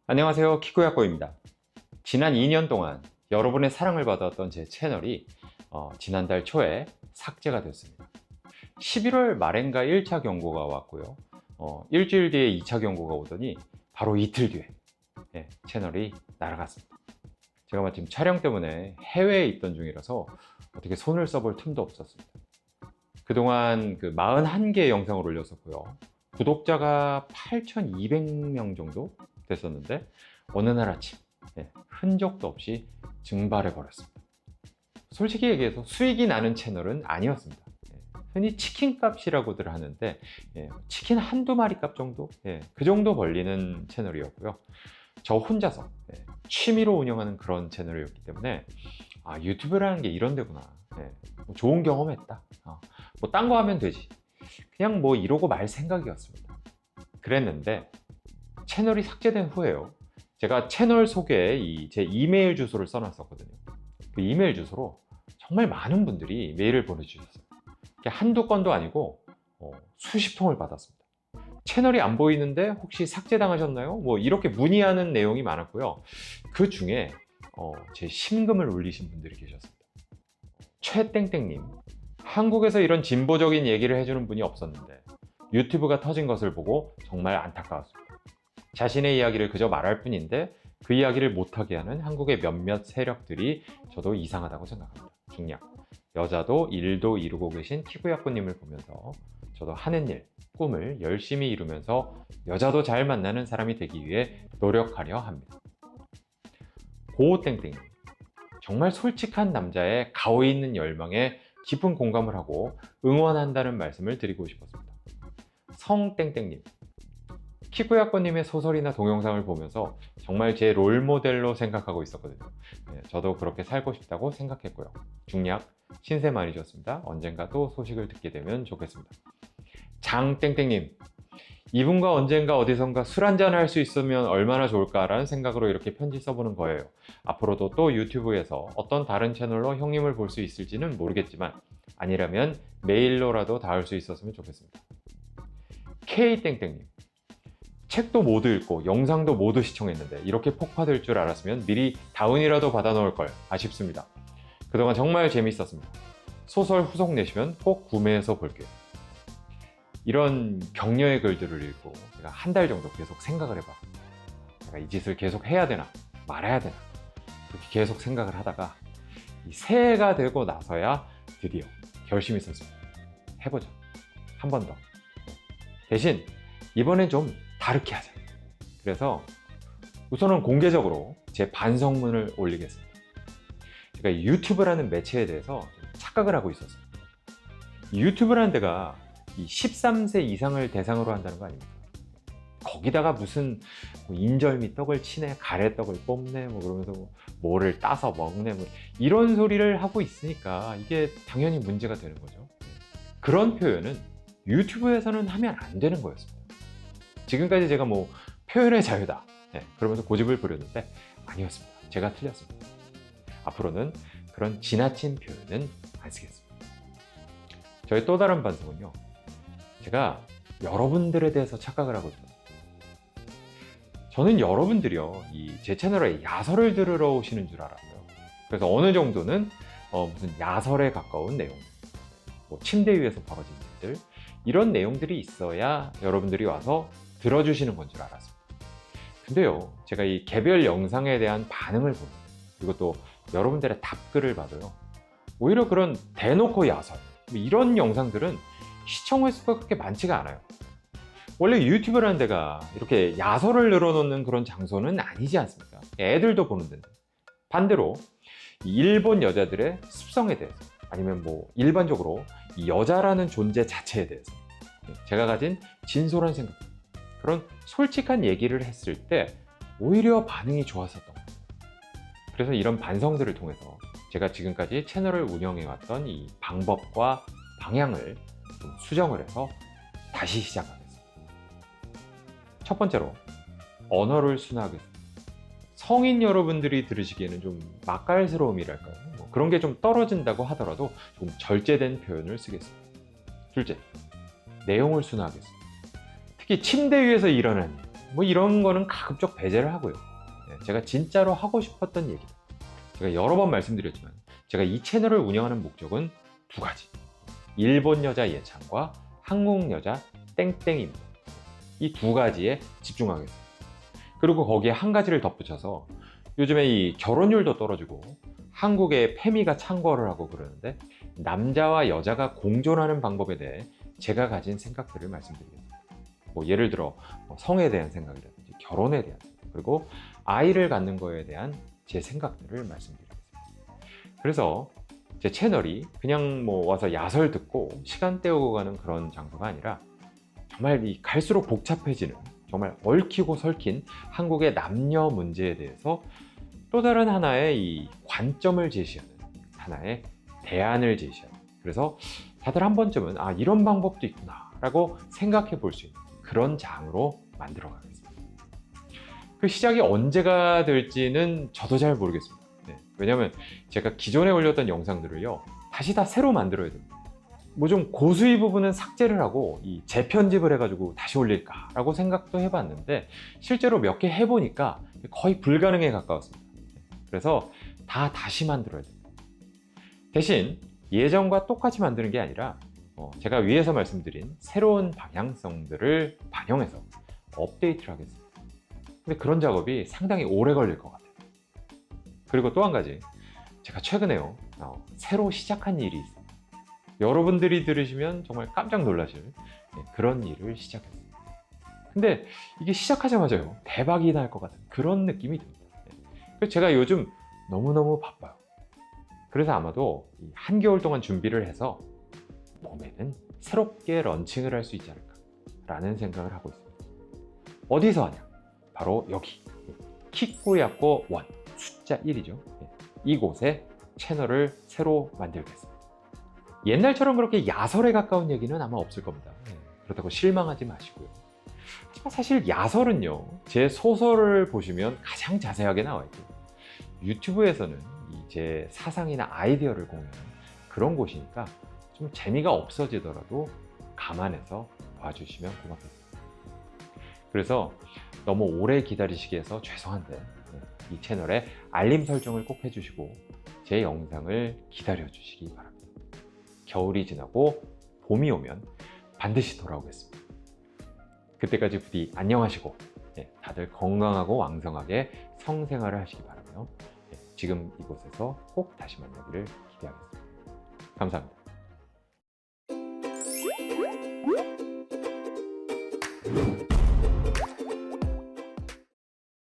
안녕하세요, 키코야코입니다. 지난 2년 동안 여러분의 사랑을 받았던 제 채널이 지난달 초에 삭제가 됐습니다. 11월 말엔가 1차 경고가 왔고요. 일주일 뒤에 2차 경고가 오더니 바로 이틀 뒤에 채널이 날아갔습니다. 제가 마침 촬영 때문에 해외에 있던 중이라서 어떻게 손을 써볼 틈도 없었습니다. 그동안 41개의 영상을 올렸었고요. 구독자가 8,200명 정도 됐었는데 어느 날 아침 흔적도 없이 증발해 버렸습니다. 솔직히 얘기해서 수익이 나는 채널은 아니었습니다. 흔히 치킨 값이라고들 하는데 치킨 한두 마리 값 정도? 그 정도 벌리는 채널이었고요. 저 혼자서 취미로 운영하는 그런 채널이었기 때문에 유튜브라는 게 이런 데구나. 뭐 좋은 경험했다. 뭐 딴 거 하면 되지. 그냥 뭐 이러고 말 생각이었습니다. 그랬는데 채널이 삭제된 후에요. 제가 채널 소개에 제 이메일 주소를 써놨었거든요. 그 이메일 주소로 정말 많은 분들이 메일을 보내주셨어요. 한두 건도 아니고 수십 통을 받았습니다. 채널이 안 보이는데 혹시 삭제당하셨나요? 뭐 이렇게 문의하는 내용이 많았고요. 그 중에 제 심금을 울리신 분들이 계셨습니다. 최땡땡님, 한국에서 이런 진보적인 얘기를 해주는 분이 없었는데 유튜브가 터진 것을 보고 정말 안타까웠습니다. 자신의 이야기를 그저 말할 뿐인데 그 이야기를 못하게 하는 한국의 몇몇 세력들이 저도 이상하다고 생각합니다. 중략, 여자도 일도 이루고 계신 키구야꾸님을 보면서 저도 하는 일, 꿈을 열심히 이루면서 여자도 잘 만나는 사람이 되기 위해 노력하려 합니다. 고땡땡님, 정말 솔직한 남자의 가오 있는 열망에 깊은 공감을 하고 응원한다는 말씀을 드리고 싶었습니다. 성땡땡님, 키쿠야코님의 소설이나 동영상을 보면서 정말 제 롤모델로 생각하고 있었거든요. 저도 그렇게 살고 싶다고 생각했고요. 중략, 신세 많이 졌습니다. 언젠가 또 소식을 듣게 되면 좋겠습니다. 장땡땡님, 이분과 언젠가 어디선가 술 한잔 할 수 있으면 얼마나 좋을까라는 생각으로 이렇게 편지 써보는 거예요. 앞으로도 또 유튜브에서 어떤 다른 채널로 형님을 볼 수 있을지는 모르겠지만 아니라면 메일로라도 닿을 수 있었으면 좋겠습니다. K땡땡님, 책도 모두 읽고 영상도 모두 시청했는데 이렇게 폭파될 줄 알았으면 미리 다운이라도 받아 놓을 걸 아쉽습니다. 그동안 정말 재밌었습니다. 소설 후속 내시면 꼭 구매해서 볼게요. 이런 격려의 글들을 읽고 제가 한 달 정도 계속 생각을 해봤습니다. 제가 이 짓을 계속 해야 되나 말아야 되나 그렇게 계속 생각을 하다가 이 새해가 되고 나서야 드디어 결심이 섰습니다. 해보자. 한 번 더. 대신 이번엔 좀 다르게 하자. 그래서 우선은 공개적으로 제 반성문을 올리겠습니다. 제가 유튜브라는 매체에 대해서 좀 착각을 하고 있었어요. 유튜브라는 데가 이 13세 이상을 대상으로 한다는 거 아닙니까? 거기다가 무슨 인절미 떡을 치네, 가래떡을 뽑네, 뭐 그러면서 뭐를 따서 먹네, 뭐 이런 소리를 하고 있으니까 이게 당연히 문제가 되는 거죠. 그런 표현은 유튜브에서는 하면 안 되는 거였습니다. 지금까지 제가 뭐 표현의 자유다 그러면서 고집을 부렸는데 아니었습니다. 제가 틀렸습니다. 앞으로는 그런 지나친 표현은 안 쓰겠습니다. 저의 또 다른 반성은요, 제가 여러분들에 대해서 착각을 하고 있었어요. 저는 여러분들이요, 제 채널에 야설을 들으러 오시는 줄 알았어요. 그래서 어느 정도는 무슨 야설에 가까운 내용, 뭐 침대 위에서 벌어진 일들, 이런 내용들이 있어야 여러분들이 와서 들어주시는 건 줄 알았습니다. 근데요, 제가 이 개별 영상에 대한 반응을 보면, 그리고 또 여러분들의 답글을 봐도요, 오히려 그런 대놓고 야설, 이런 영상들은 시청 횟수가 그렇게 많지가 않아요. 원래 유튜브라는 데가 이렇게 야설을 늘어놓는 그런 장소는 아니지 않습니까? 애들도 보는 데인데. 반대로 일본 여자들의 습성에 대해서, 아니면 뭐 일반적으로 이 여자라는 존재 자체에 대해서 제가 가진 진솔한 생각, 그런 솔직한 얘기를 했을 때 오히려 반응이 좋았었던 거예요. 그래서 이런 반성들을 통해서 제가 지금까지 채널을 운영해왔던 이 방법과 방향을 좀 수정을 해서 다시 시작하겠습니다. 첫 번째로 언어를 순화하겠습니다. 성인 여러분들이 들으시기에는 좀 맛깔스러움이랄까요? 뭐 그런 게 좀 떨어진다고 하더라도 좀 절제된 표현을 쓰겠습니다. 둘째, 내용을 순화하겠습니다. 특히 침대 위에서 일어나는 일, 뭐 이런 거는 가급적 배제를 하고요. 제가 진짜로 하고 싶었던 얘기, 제가 여러 번 말씀드렸지만 제가 이 채널을 운영하는 목적은 두 가지. 일본 여자 예찬과 한국 여자 땡땡입니다. 이 두 가지에 집중하겠습니다. 그리고 거기에 한 가지를 덧붙여서 요즘에 이 결혼율도 떨어지고 한국의 페미가 창궐을 하고 그러는데 남자와 여자가 공존하는 방법에 대해 제가 가진 생각들을 말씀드리겠습니다. 뭐 예를 들어 성에 대한 생각이라든지 결혼에 대한 생각, 그리고 아이를 갖는 거에 대한 제 생각들을 말씀드리겠습니다. 그래서 제 채널이 그냥 뭐 와서 야설 듣고 시간 때우고 가는 그런 장소가 아니라 정말 이 갈수록 복잡해지는, 정말 얽히고 설킨 한국의 남녀 문제에 대해서 또 다른 하나의 이 관점을 제시하는, 하나의 대안을 제시하는, 그래서 다들 한 번쯤은 아, 이런 방법도 있구나 라고 생각해 볼 수 있는 그런 장으로 만들어 가겠습니다. 그 시작이 언제가 될지는 저도 잘 모르겠습니다. 왜냐면 제가 기존에 올렸던 영상들을요 다시 다 새로 만들어야 됩니다. 뭐 좀 고수위 부분은 삭제를 하고 이 재편집을 해가지고 다시 올릴까 라고 생각도 해봤는데 실제로 몇 개 해보니까 거의 불가능에 가까웠습니다. 그래서 다 다시 만들어야 됩니다. 대신 예전과 똑같이 만드는 게 아니라 제가 위에서 말씀드린 새로운 방향성들을 반영해서 업데이트를 하겠습니다. 근데 그런 작업이 상당히 오래 걸릴 것 같아요. 그리고 또 한 가지, 제가 최근에요 새로 시작한 일이 있습니다. 여러분들이 들으시면 정말 깜짝 놀라실 그런 일을 시작했습니다. 근데 이게 시작하자마자요 대박이 날 것 같은 그런 느낌이 듭니다. 그래서 제가 요즘 너무너무 바빠요. 그래서 아마도 한겨울 동안 준비를 해서 봄에는 새롭게 런칭을 할 수 있지 않을까 라는 생각을 하고 있습니다. 어디서 하냐? 바로 여기 키꾸야코 원 숫자 1이죠. 이곳에 채널을 새로 만들겠습니다. 옛날처럼 그렇게 야설에 가까운 얘기는 아마 없을 겁니다. 그렇다고 실망하지 마시고요. 하지만 사실 야설은요 제 소설을 보시면 가장 자세하게 나와 있고 유튜브에서는 제 사상이나 아이디어를 공유하는 그런 곳이니까 좀 재미가 없어지더라도 감안해서 봐주시면 고맙겠습니다. 그래서 너무 오래 기다리시게 해서 죄송한데 이 채널에 알림 설정을 꼭 해주시고 제 영상을 기다려 주시기 바랍니다. 겨울이 지나고 봄이 오면 반드시 돌아오겠습니다. 그때까지 부디 안녕하시고 다들 건강하고 왕성하게 성생활을 하시기 바라며 지금 이곳에서 꼭 다시 만나기를 기대하겠습니다. 감사합니다.